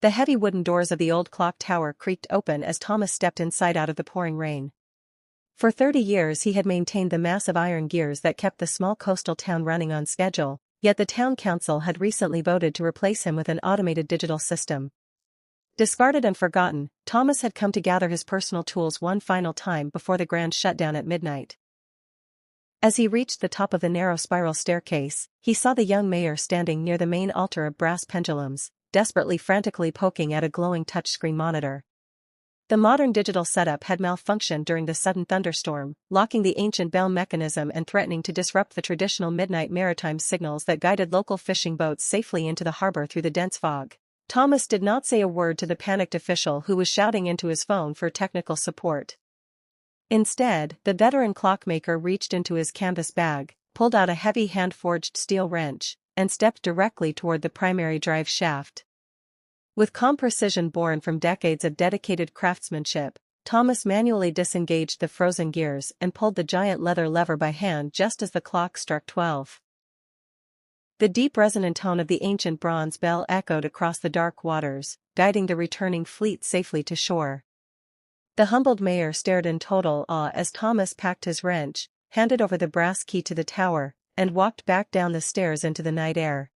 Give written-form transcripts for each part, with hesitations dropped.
The heavy wooden doors of the old clock tower creaked open as Thomas stepped inside out of the pouring rain. For 30 years he had maintained the massive iron gears that kept the small coastal town running on schedule, yet the town council had recently voted to replace him with an automated digital system. Discarded and forgotten, Thomas had come to gather his personal tools one final time before the grand shutdown at midnight. As he reached the top of the narrow spiral staircase, he saw the young mayor standing near the main altar of brass pendulums, frantically poking at a glowing touchscreen monitor. The modern digital setup had malfunctioned during the sudden thunderstorm, locking the ancient bell mechanism and threatening to disrupt the traditional midnight maritime signals that guided local fishing boats safely into the harbor through the dense fog. Thomas did not say a word to the panicked official who was shouting into his phone for technical support. Instead, the veteran clockmaker reached into his canvas bag, pulled out a heavy hand-forged steel wrench, and stepped directly toward the primary drive shaft. With calm precision born from decades of dedicated craftsmanship, Thomas manually disengaged the frozen gears and pulled the giant leather lever by hand just as the clock struck 12. The deep resonant tone of the ancient bronze bell echoed across the dark waters, guiding the returning fleet safely to shore. The humbled mayor stared in total awe as Thomas packed his wrench, handed over the brass key to the tower, and walked back down the stairs into the night air.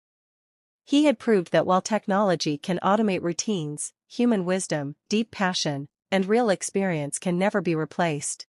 He had proved that while technology can automate routines, human wisdom, deep passion, and real experience can never be replaced.